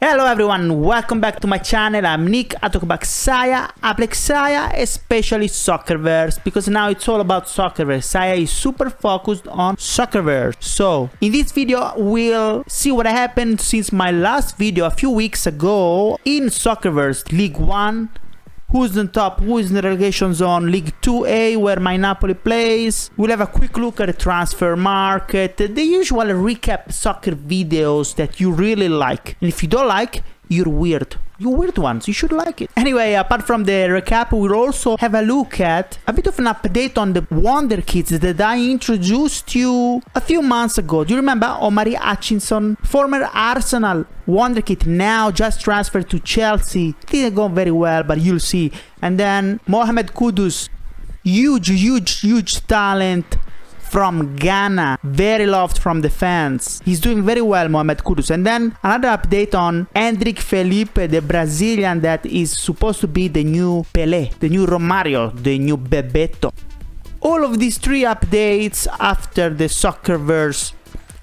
Hello everyone, welcome back to my channel. I'm Nick. I talk about Xaya, Xaya, especially Soccerverse, because now it's all about Soccerverse. Xaya is super focused on Soccerverse. So in this video we'll see what happened since my last video a few weeks ago in Soccerverse League 1. Who's on top, who is in the relegation zone, League 2A where my Napoli plays. We'll have a quick look at the transfer market, the usual recap soccer videos that you really like. And if you don't like, you're weird. You're weird ones, you should like it. Anyway, apart from the recap, we'll also have a look at a bit of an update on the Wonder Kids that I introduced you a few months ago. Do you remember Omari Hutchinson, former Arsenal Wonder Kid, now just transferred to Chelsea? Didn't go very well, but you'll see. And then Mohammed Kudus, huge talent from Ghana, very loved from the fans. He's doing very well, Mohammed Kudus. And then another update on Endrick Felipe, the Brazilian that is supposed to be the new Pelé, the new Romario, the new Bebeto. All of these three updates after the Soccerverse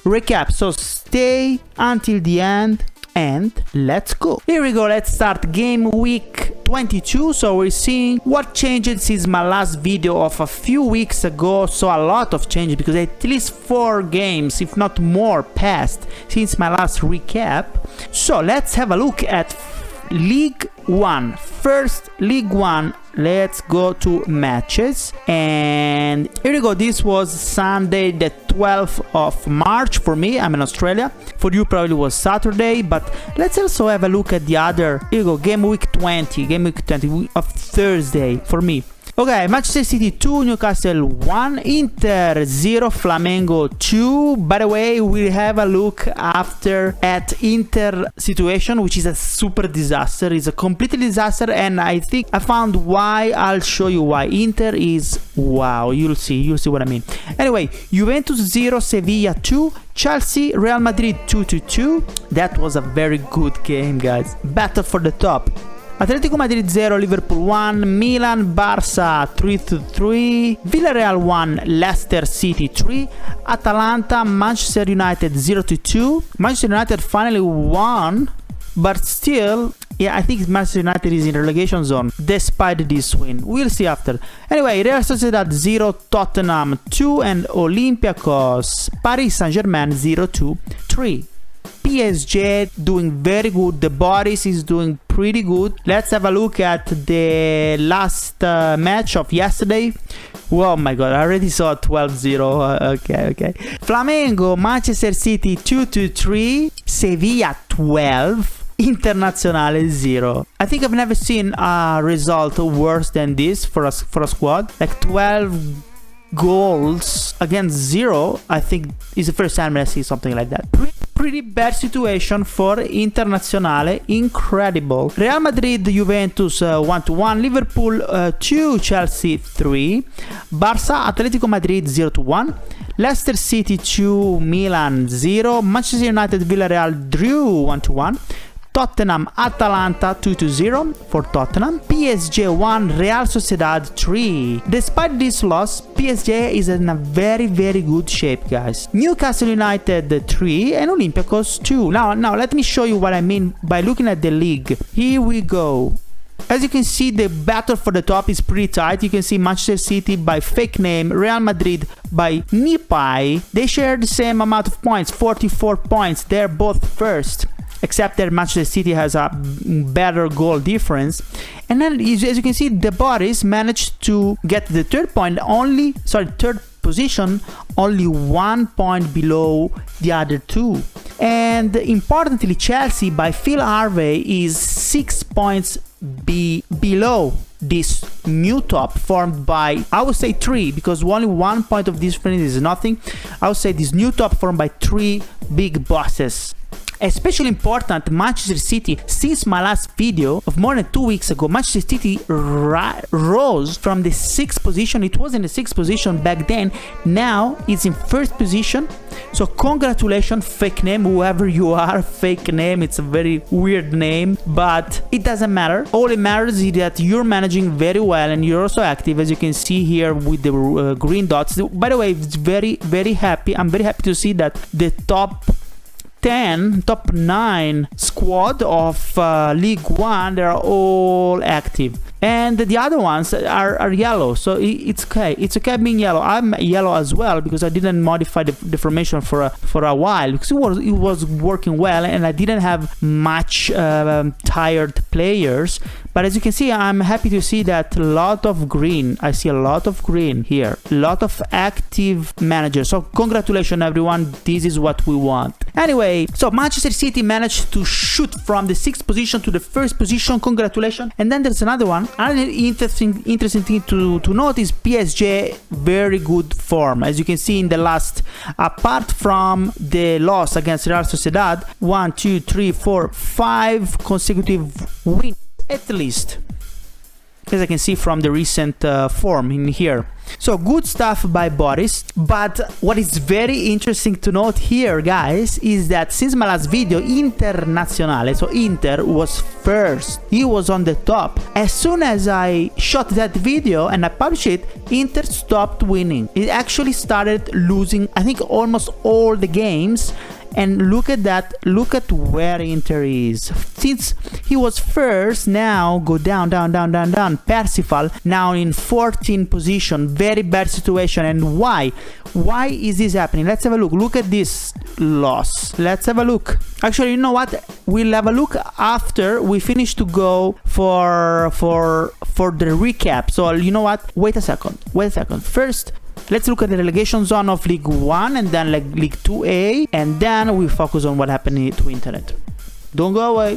recap. So stay until the end and let's go. Here we go, let's start game week 22. So we're seeing what changed since my last video of a few weeks ago. So a lot of changes because at least 4 games, if not more, passed since my last recap. So let's have a look at League 1. First, League 1. Let's go to matches, and here we go. This was Sunday the 12th of March for me. I'm in Australia. For you probably was Saturday, but let's also have a look at the other. Here we go, game week 20 of Thursday for me. Okay, Manchester City 2, Newcastle 1, Inter 0, Flamengo 2. By the way, we'll have a look after at Inter situation, which is a super disaster. It's a complete disaster, and I think I found why. I'll show you why. Inter is wow. You'll see what I mean. Anyway, Juventus 0, Sevilla 2, Chelsea, Real Madrid 2-2. That was a very good game, guys. Battle for the top. Atletico Madrid 0, Liverpool 1, Milan, Barça 3-3, Villarreal 1, Leicester City 3, Atalanta, Manchester United 0-2. Manchester United finally won, but still, yeah, I think Manchester United is in relegation zone despite this win. We'll see after. Anyway, Real Sociedad 0, Tottenham 2, and Olympiacos, Paris Saint-Germain 0-3. PSG doing very good. The Boris is doing pretty good. Let's have a look at the last match of yesterday. Oh my god, I already saw 12-0. Okay. Flamengo, Manchester City 2-3, Sevilla 12, Internazionale 0. I think I've never seen a result worse than this for a squad. Like 12 goals against 0. I think is the first time I see something like that. Pretty bad situation for Internazionale, incredible. Real Madrid, Juventus 1-1, Liverpool 2, Chelsea 3, Barça, Atletico Madrid 0-1, Leicester City 2, Milan 0, Manchester United, Villarreal drew 1-1, Tottenham, Atalanta 2-0 for Tottenham, PSG 1, Real Sociedad 3. Despite this loss, PSG is in a very good shape, guys. Newcastle United 3 and Olympiacos 2. Now let me show you what I mean by looking at the league. Here we go. As you can see, the battle for the top is pretty tight. You can see Manchester City by fake name, Real Madrid by Nipai. They share the same amount of points, 44 points. They're both first, except that Manchester City has a better goal difference. And then as you can see, the Boris managed to get the third position, only 1 point below the other two. And importantly, Chelsea by Phil Harvey is 6 points below this new top formed by, I would say 3, because only 1 point of difference is nothing. I would say this new top formed by 3 big bosses. Especially important, Manchester City, since my last video of more than 2 weeks ago, Manchester City rose from the 6th position. It was in the 6th position back then. Now it's in 1st position. So congratulations, fake name, whoever you are, fake name. It's a very weird name, but it doesn't matter. All it matters is that you're managing very well and you're also active, as you can see here with the green dots. By the way, it's very happy. I'm very happy to see that the top 10, top 9 squad of League One, they're all active. And the other ones are yellow, so it's okay. It's okay being yellow. I'm yellow as well because I didn't modify the formation for a while because it was working well, and I didn't have much tired players. But as you can see, I'm happy to see that a lot of green. I see a lot of green here, a lot of active managers. So congratulations, everyone. This is what we want. Anyway, so Manchester City managed to shoot from the 6th position to the 1st position. Congratulations. And then there's another one. Another interesting thing to note is PSG, very good form. As you can see in the last, apart from the loss against Real Sociedad, 1, 2, 3, 4, 5 consecutive wins at least, as I can see from the recent form in here. So good stuff by Boris. But what is very interesting to note here, guys, is that since my last video, Internazionale, so Inter was first. He was on the top. As soon as I shot that video and I published it, Inter stopped winning. It actually started losing, I think, almost all the games. And look at that, look at where Inter is. Since he was first, now go down. Parsifal now in 14th position. Very bad situation. And why? Why is this happening? Let's have a look. Look at this loss. Let's have a look. Actually, you know what? We'll have a look after we finish to go for the recap. So you know what? Wait a second. First, let's look at the relegation zone of League 1 and then like League 2A, and then we focus on what happened to Internet. Don't go away.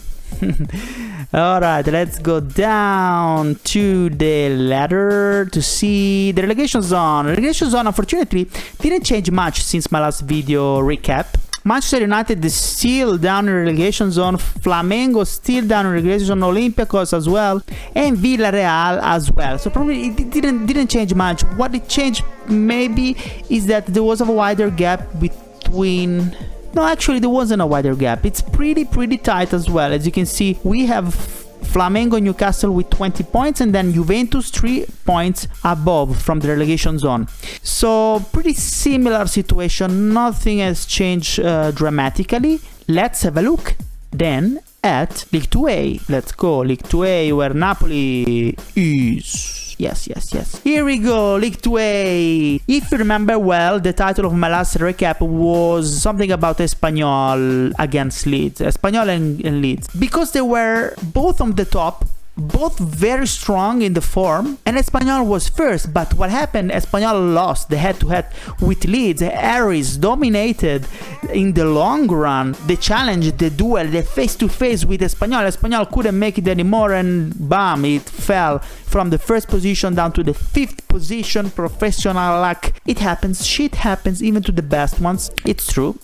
Alright, let's go down to the ladder to see the relegation zone. Relegation zone, unfortunately, didn't change much since my last video recap. Manchester United is still down in relegation zone, Flamengo still down in relegation zone, Olympiacos as well, and Villarreal as well. So probably it didn't change much. What it changed maybe is that there was a wider gap between... No, actually there wasn't a wider gap. It's pretty tight as well. As you can see, we have Flamengo and Newcastle with 20 points, and then Juventus 3 points above from the relegation zone. So pretty similar situation. Nothing has changed dramatically. Let's have a look then at League 2A. Let's go League 2A, where Napoli is. Yes. Here we go, League 2A. If you remember well, the title of my last recap was something about Espanyol against Leeds. Espanyol and Leeds. Because they were both on the top, both very strong in the form, and Espanyol was first. But what happened? Espanyol lost the head-to-head with Leeds. Aris dominated in the long run the challenge, the duel, the face-to-face with Espanyol. Espanyol couldn't make it anymore, and bam, it fell from the 1st position down to the 5th position. Professional luck. It happens. Shit happens even to the best ones. It's true.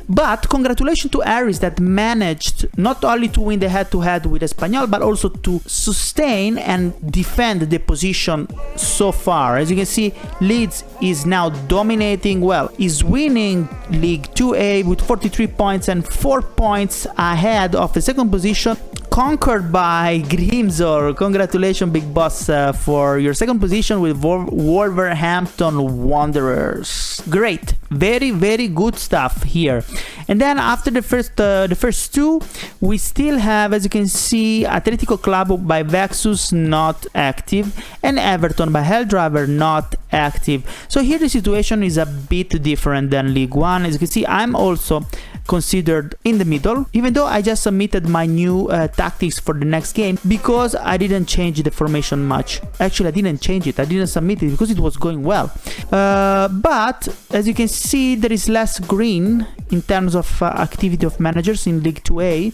But congratulations to Aris that managed not only to win the head-to-head with Espanyol, but also to sustain and defend the position so far. As you can see, Leeds is now dominating well. Is winning League 2A with 43 points and 4 points ahead of the 2nd position, conquered by Grimsor. Congratulations, big boss, for your 2nd position with Wolverhampton Wanderers. Great, very good stuff here. And then after the first two, we still have, as you can see, Atletico Club by Vexus not active, and Everton by Helldriver not active. So here the situation is a bit different than League 1. As you can see, I'm also considered in the middle, even though I just submitted my new tactics for the next game because I didn't change the formation much. Actually, I didn't change it. I didn't submit it because it was going well. But as you can see, there is less green in terms of activity of managers in League 2A,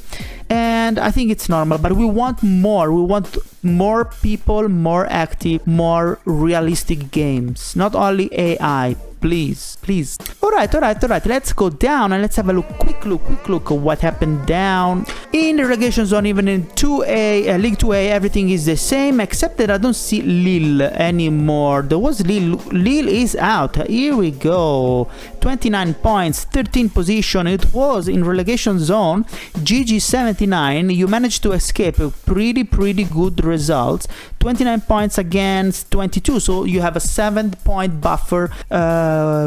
and I think it's normal. But we want more. We want more people, more active, more realistic games, not only AI. Please. Alright. Let's go down and let's have a quick look at what happened down. In the relegation zone, even in 2A, League 2A, everything is the same, except that I don't see Lille anymore. There was Lille. Lille is out. Here we go. 29 points, 13 position. It was in relegation zone. GG79. You managed to escape a pretty good results. 29 points against 22. So you have a 7-point buffer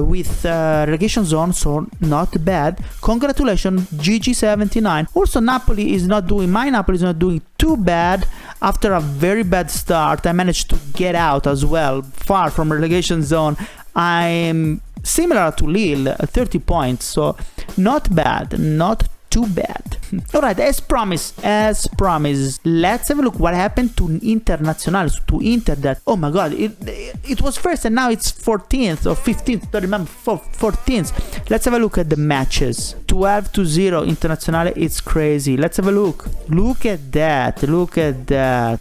with relegation zone. So not bad. Congratulations, GG79. Also, Napoli is not doing. My Napoli is not doing too bad. After a very bad start, I managed to get out as well, far from relegation zone. I'm similar to Lille, 30 points, so not bad, not too bad. Alright, as promised, let's have a look what happened to Internazionale, to Inter. That, oh my god, it was first and now it's 14th or 15th, don't remember, 14th. Let's have a look at the matches. 12-0 Internazionale, it's crazy. Let's have a look. Look at that.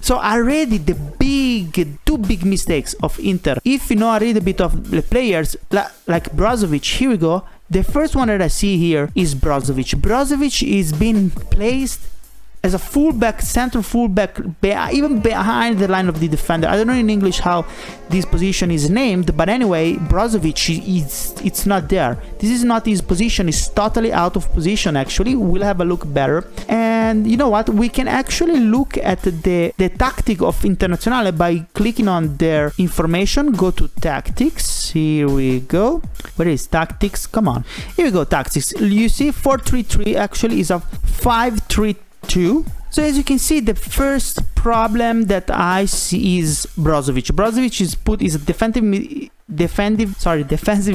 So already the two big mistakes of Inter. If you know already a bit of the players, like Brozovic, here we go. The first one that I see here is Brozovic. Brozovic is being placed as a fullback, center fullback, even behind the line of the defender. I don't know in English how this position is named, but anyway, Brozovic, it's not there. This is not his position. It's totally out of position, actually. We'll have a look better. And you know what? We can actually look at the tactic of Internazionale by clicking on their information. Go to tactics. Here we go. Where is tactics? Come on. Here we go, tactics. You see 4-3-3 actually is a 5-3-2. So as you can see, the first problem that I see is Brozovic. Brozovic is a defensive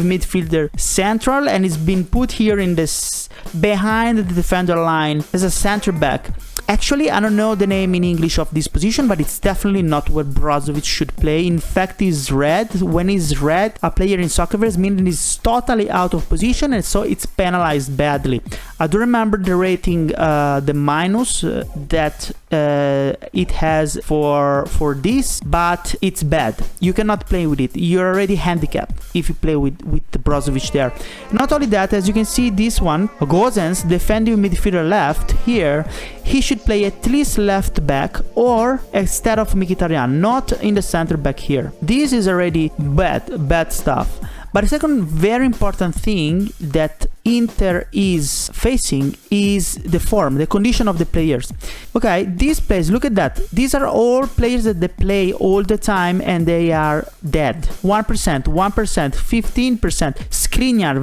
midfielder central, and is being put here in this behind the defender line as a center back. Actually, I don't know the name in English of this position, but it's definitely not where Brozovic should play. In fact, he's red. When he's red, a player in Soccerverse, meaning he's totally out of position, and so it's penalized badly. I do remember the rating, the minus that it has for this, but it's bad. You cannot play with it. You're already handicapped if you play with the Brozovic there. Not only that, as you can see, this one, Gozens, defensive midfielder left here, he should play at least left back or instead of Mkhitaryan, not in the center back here. This is already bad stuff. But the second very important thing that Inter is facing is the form, the condition of the players. Okay, these players, look at that. These are all players that they play all the time and they are dead. 1%, 15%. Skriniar,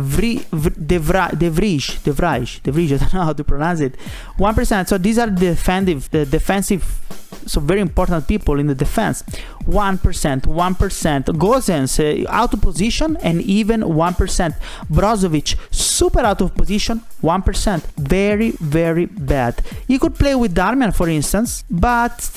De Vrij, I don't know how to pronounce it. 1%. So these are the defensive, so very important people in the defense. 1%. Gozens out of position and even 1%. Brozovic super out of position, 1%. Very bad. You could play with Darmian, for instance, but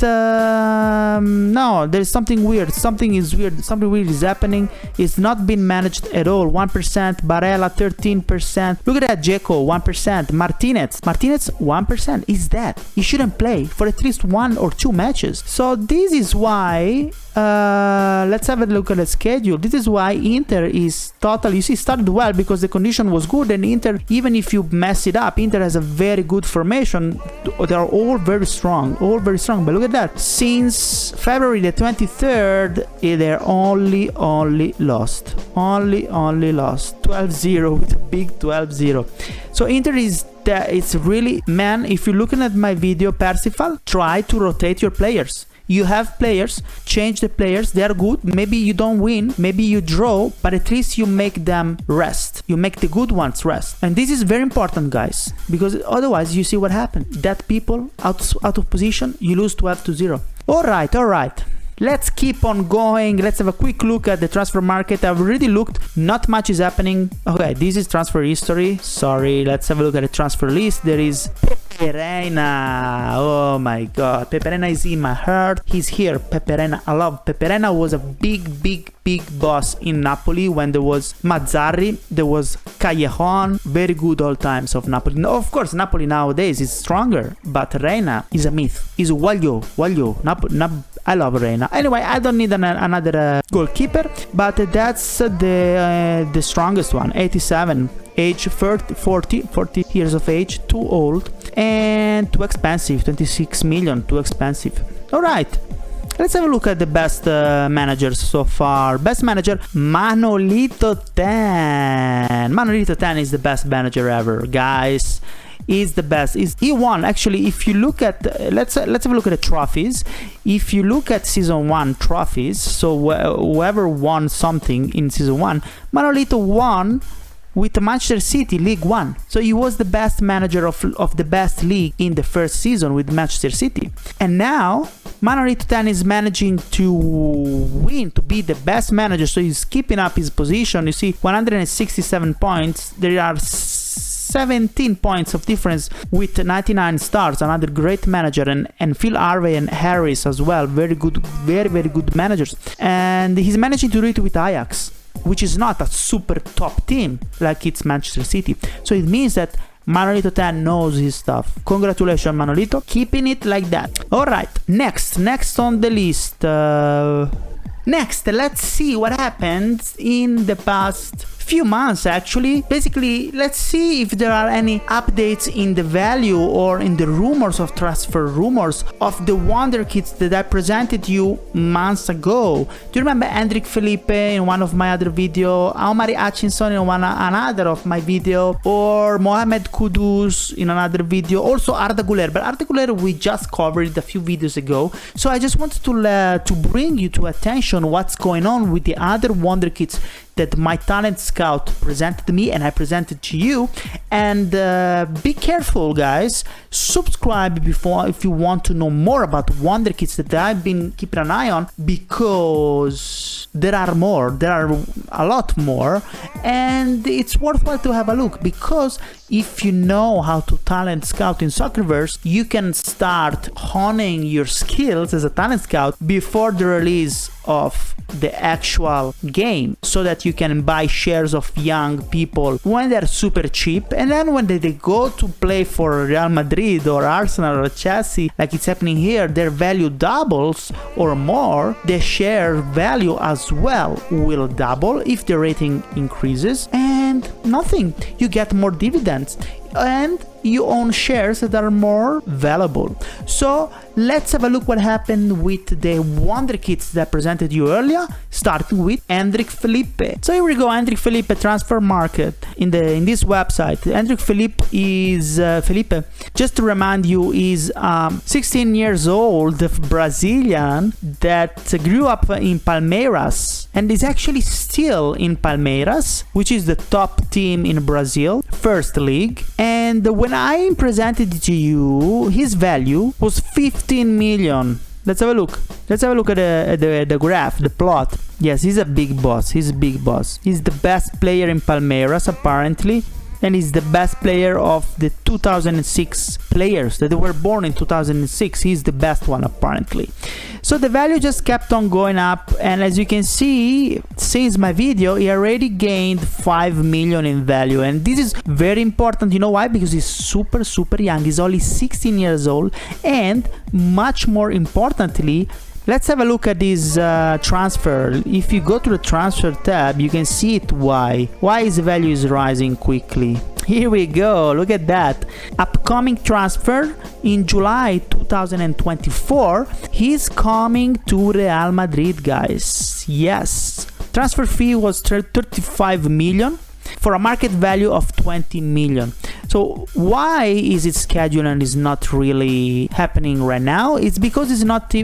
no, there's something weird. Something weird is happening. It's not been managed at all. 1%. Barella 13%. Look at that. Dzeko 1%. Martinez 1%. Is that he shouldn't play for at least 1 or 2 matches. So this is why let's have a look at the schedule. This is why Inter is totally, you see, started well because the condition was good, and Inter, even if you mess it up, Inter has a very good formation. They're all very strong. But look at that. Since February the 23rd, they're only lost. Only lost. 12-0 with a big 12-0. So Inter is it's really, man, if you're looking at my video, Percival, try to rotate your players. You have players, change the players, they are good. Maybe you don't win, maybe you draw, but at least you make them rest. You make the good ones rest. And this is very important, guys, because otherwise you see what happened. That people out of position, you lose 12-0. All right. Let's keep on going. Let's have a quick look at the transfer market. I've already looked. Not much is happening. Okay, this is transfer history. Sorry, let's have a look at the transfer list. There is Pepe Reina. Oh my god. Pepe Reina is in my heart. He's here. Pepe Reina. I love Pepe Reina. Was a big boss in Napoli when there was Mazzarri. There was Callejon. Very good old times of Napoli. No, of course, Napoli nowadays is stronger, but Reina is a myth. Is Waglio. I love Reina. Anyway, I don't need another goalkeeper, but that's the strongest one. 87, age 40 years of age, too old. and too expensive, 26 million, too expensive. All right. Let's have a look at the best managers so far. Best manager, Manolito 10. Manolito 10 is the best manager ever, guys. Is the best. He won actually. If you look at let's have a look at the trophies. If you look at season 1 trophies, so whoever won something in season 1, Manolito won with Manchester City League 1. So he was the best manager of the best league in the first season with Manchester City. And now Manolito 10 is managing to win, to be the best manager. So he's keeping up his position. You see 167 points. There are 17 points of difference with 99 stars. Another great manager, and Phil Harvey and Harris as well. Very good, very good managers. And he's managing to do it with Ajax, which is not a super top team like it's Manchester City. So it means that Manolito 10 knows his stuff. Congratulations, Manolito. Keeping it like that. Alright, next on the list. Next, let's see what happened in the past few months actually. Basically, let's see if there are any updates in the value or in the rumors of transfer rumors of the wonder kids that I presented you months ago. Do you remember Endrick Felipe in one of my other video, Omari Hutchinson in another of my video, or Mohammed Kudus in another video, also Arda Güler. But Arda Güler we just covered a few videos ago, so I just wanted to bring you to attention what's going on with the other wonder kids that my talent scout presented to me and I presented to you. And be careful, guys. Subscribe if you want to know more about wonder kids that I've been keeping an eye on, because there are more. There are a lot more, and it's worthwhile to have a look, because if you know how to talent scout in Soccerverse, you can start honing your skills as a talent scout before the release of the actual game, so that you can buy shares of young people when they're super cheap, and then when they go to play for Real Madrid or Arsenal or Chelsea, like it's happening here, their value doubles or more. The share value as well will double if the rating increases, and nothing, you get more dividends and you own shares that are more valuable. So let's have a look what happened with the wonder kits that I presented you earlier, starting with Endrick Felipe. So here we go, Endrick Felipe transfer market in this website. Endrick Felipe is Felipe, just to remind you, is 16 years old Brazilian that grew up in Palmeiras and is actually still in Palmeiras, which is the top team in Brazil, first league. And when I presented it to you, his value was 15 million. Let's have a look. Let's have a look at the graph, the plot. Yes, he's a big boss. He's a big boss. He's the best player in Palmeiras, apparently. And he's the best player of the 2006 players that were born in 2006. He's the best one, apparently. So the value just kept on going up, and as you can see, since my video, he already gained 5 million in value. And this is very important. You know why? Because he's super young. He's only 16 years old, and much more importantly, let's have a look at this transfer. If you go to the transfer tab, you can see it why his value is rising quickly. Here we go, look at that. Upcoming transfer in July 2024. He's coming to Real Madrid, guys. Yes. Transfer fee was 35 million for a market value of 20 million. So why is it scheduled and is not really happening right now? It's because it's not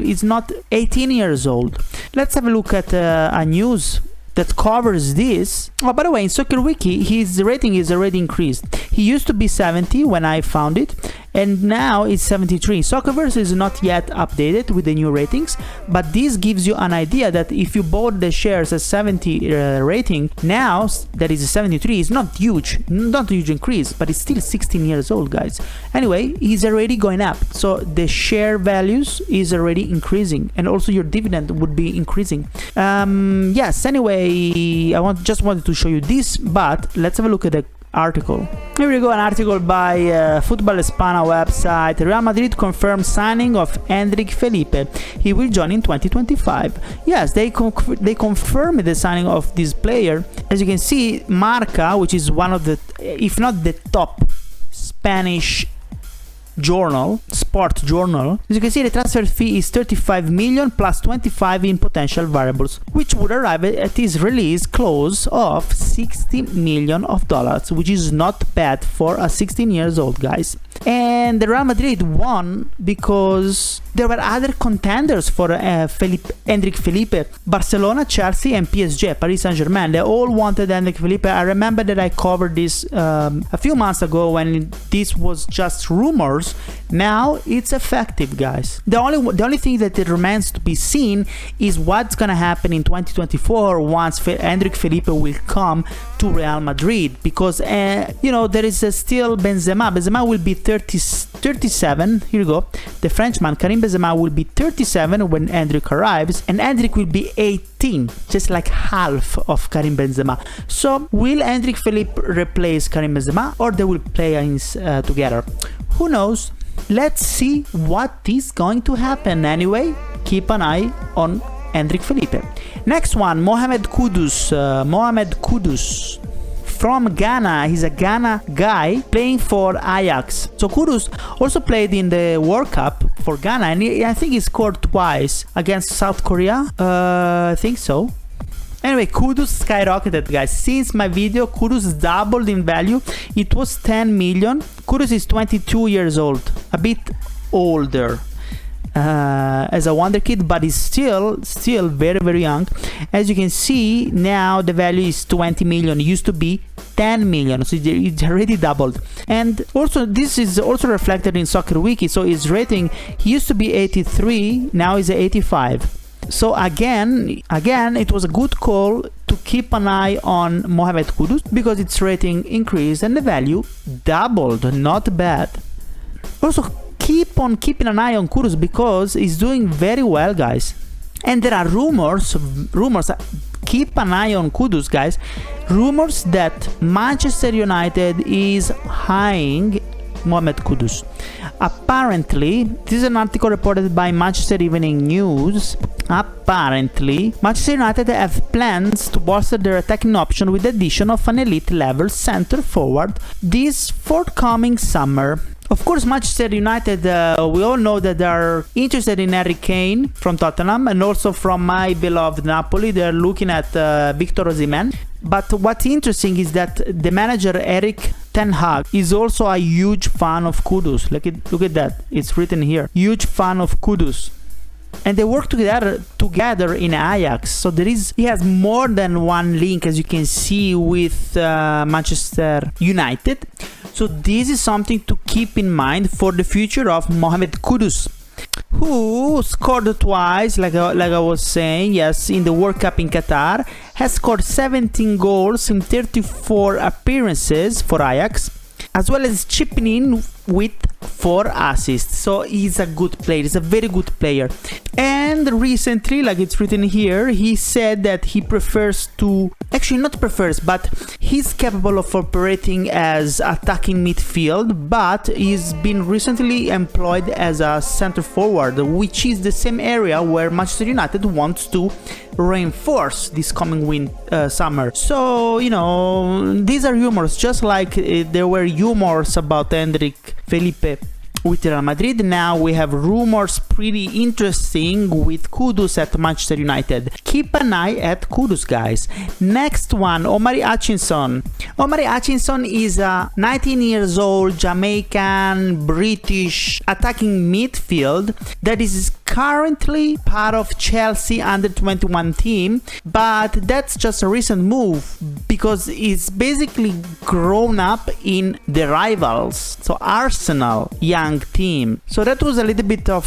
18 years old. Let's have a look at a news that covers this. Oh, by the way, in SoccerWiki, his rating is already increased. He used to be 70 when I found it, and now it's 73. Soccerverse is not yet updated with the new ratings, but this gives you an idea that if you bought the shares at 70 rating, now that is 73, is not huge, not a huge increase, but it's still 16 years old, guys. Anyway, he's already going up, so the share values is already increasing, and also your dividend would be increasing. Yes, anyway, I just wanted to show you this, but let's have a look at the article. Here we go, an article by Football Espana website. Real Madrid confirmed signing of Endrick Felipe. He will join in 2025. Yes, they confirmed the signing of this player. As you can see, Marca, which is one of the, if not the top Spanish sport journal. As you can see, the transfer fee is 35 million plus 25 in potential variables, which would arrive at his release close of 60 million of dollars, which is not bad for a 16 years old, guys. And the Real Madrid won because there were other contenders for Endrick Felipe: Barcelona, Chelsea, and PSG, Paris Saint-Germain. They all wanted Endrick Felipe. I remember that I covered this a few months ago when this was just rumors. Now it's effective, guys. The only thing that it remains to be seen is what's gonna happen in 2024 once Endrick Felipe will come to Real Madrid, because there is still Benzema. Benzema will be 37. Here you go. The Frenchman Karim Benzema will be 37 when Endrick arrives, and Endrick will be 18, just like half of Karim Benzema. So will Endrick Felipe replace Karim Benzema, or they will play together? Who knows? Let's see what is going to happen. Anyway, keep an eye on Endrick Felipe. Next one, Mohammed Kudus. From Ghana. He's a Ghana guy playing for Ajax. So Kudus also played in the World Cup for Ghana, and I think he scored twice against South Korea. I think so. Anyway, Kudus skyrocketed, guys. Since my video, Kudus doubled in value. It was 10 million. Kudus is 22 years old, a bit older as a wonder kid, but is still very, very young. As you can see, now the value is 20 million. It used to be 10 million, so it's already doubled. And also, this is also reflected in Soccer Wiki. So his rating, he used to be 83, now is 85. So again, it was a good call to keep an eye on Mohammed Kudus because its rating increased and the value doubled. Not bad. Also, keep on keeping an eye on Kudus because he's doing very well, guys. And there are rumors. Keep an eye on Kudus, guys. Rumors that Manchester United is hiring Mohammed Kudus. Apparently, this is an article reported by Manchester Evening News. Apparently, Manchester United have plans to bolster their attacking option with the addition of an elite level center forward this forthcoming summer. Of course, Manchester United, we all know that they are interested in Harry Kane from Tottenham and also from my beloved Napoli. They are looking at Victor Osimhen. But what's interesting is that the manager Erik ten Hag is also a huge fan of Kudus. Look at that. It's written here. Huge fan of Kudus. And they work together in Ajax. So he has more than one link, as you can see, with Manchester United. So this is something to keep in mind for the future of Mohammed Kudus, who scored twice, like I was saying, yes, in the World Cup in Qatar, has scored 17 goals in 34 appearances for Ajax, as well as chipping in with 4 assists. So he's a good player. He's a very good player. And recently, like it's written here, he said that he prefers to, actually not prefers, but he's capable of operating as attacking midfield, but he's been recently employed as a center forward, which is the same area where Manchester United wants to reinforce this coming summer. So, these are rumors, just like there were rumors about Endrick Felipe with Real Madrid. Now we have rumors pretty interesting with Kudus at Manchester United. Keep an eye at Kudus, guys. Next one, Omari Hutchinson. Omari Hutchinson is a 19 years old Jamaican British attacking midfield that is currently part of Chelsea under 21 team, but that's just a recent move because it's basically grown up in the rivals, so Arsenal young team. So that was a little bit of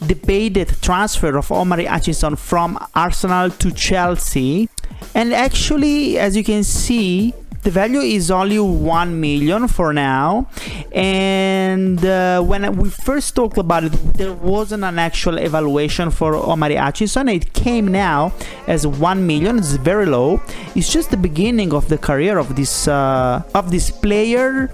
debated transfer of Omari Hutchinson from Arsenal to Chelsea, and actually, as you can see, the value is only 1 million for now. And when we first talked about it, there wasn't an actual evaluation for Omari Hutchinson. It came now as 1 million. It's very low. It's just the beginning of the career of this player.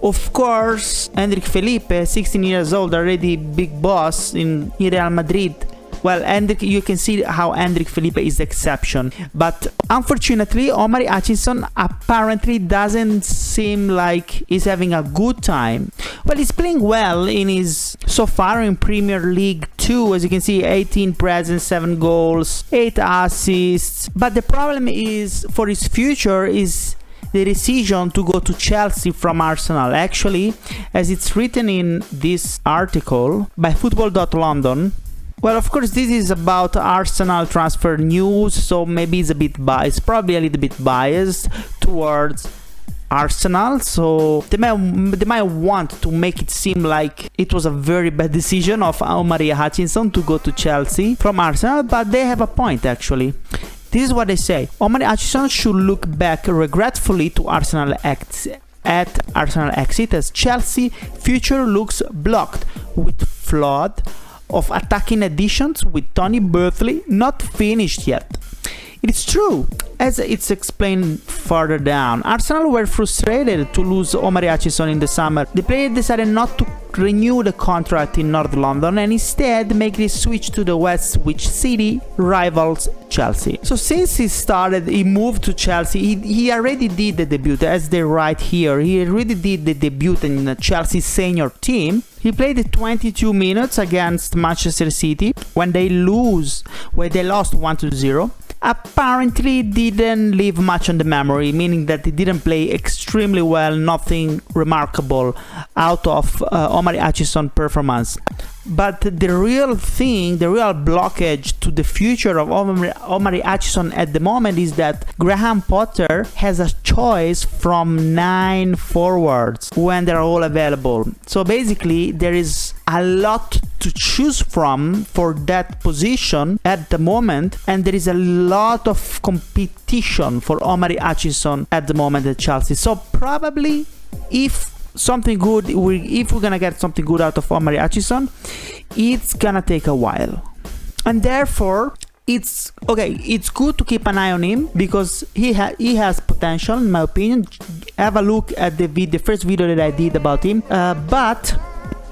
Of course, Endrick Felipe, 16 years old, already big boss in Real Madrid. well, Endrick, you can see how Endrick Felipe is the exception. But unfortunately, Omari Hutchinson apparently doesn't seem like he's having a good time. Well, he's playing well in his so far in Premier League 2. As you can see, 18 presents, 7 goals, 8 assists. But the problem is for his future is the decision to go to Chelsea from Arsenal. Actually, as it's written in this article by football.london, well, of course, this is about Arsenal transfer news, so maybe it's a bit biased, probably a little bit biased towards Arsenal, so they might want to make it seem like it was a very bad decision of Omari Hutchinson to go to Chelsea from Arsenal, but they have a point actually. This is what they say: Omari Hutchinson should look back regretfully to Arsenal exit as Chelsea future looks blocked with flood of attacking additions with Tony Berthley not finished yet. It's true, as it's explained further down. Arsenal were frustrated to lose Omari Hutchinson in the summer. The player decided not to renew the contract in North London and instead make the switch to the West, which city rivals Chelsea. So since he moved to Chelsea, he already did the debut, as they write here. He already did the debut in the Chelsea senior team. He played 22 minutes against Manchester City when they lost 1-0. Apparently didn't leave much on the memory, meaning that he didn't play extremely well, nothing remarkable out of Omari Hutchinson performance. But the real thing, the real blockage to the future of Omari Hutchinson at the moment is that Graham Potter has a choice from 9 forwards when they're all available. So basically there is a lot to choose from for that position at the moment, and there is a lot of competition for Omari Hutchinson at the moment at Chelsea. So probably if we're gonna get something good out of Omari Hutchinson, it's gonna take a while, and therefore it's good to keep an eye on him because he has potential, in my opinion. Have a look at the first video that I did about him, but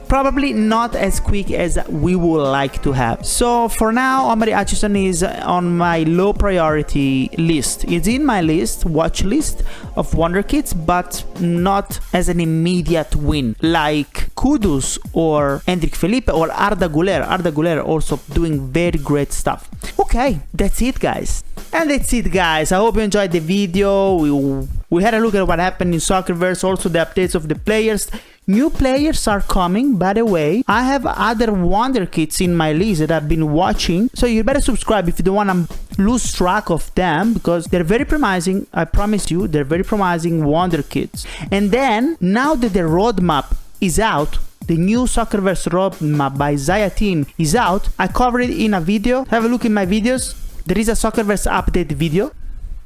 probably not as quick as we would like to have. So for now, Omari Hutchinson is on my low priority list. It's in my watch list of wonder kids, but not as an immediate win like Kudus or Endrick Felipe or Arda Güler. Arda Güler also doing very great stuff. Okay, that's it, guys. And that's it, guys. I hope you enjoyed the video. We had a look at what happened in Soccerverse, also the updates of the players. New players are coming, by the way. I have other wonder kits in my list that I've been watching, so you better subscribe if you don't want to lose track of them, because they're very promising. I promise you, they're very promising wonder kits. And then, now that the roadmap is out, the new Soccerverse roadmap by Xaya team is out, I covered it in a video. Have a look in my videos. There is a Soccerverse update video.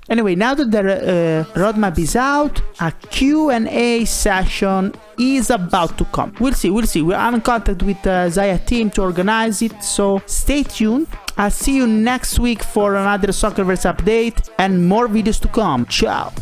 Anyway, now that the roadmap is out, a Q&A session is about to come. We'll see. I'm in contact with Xaya team to organize it, so stay tuned. I'll see you next week for another Soccerverse update and more videos to come. Ciao!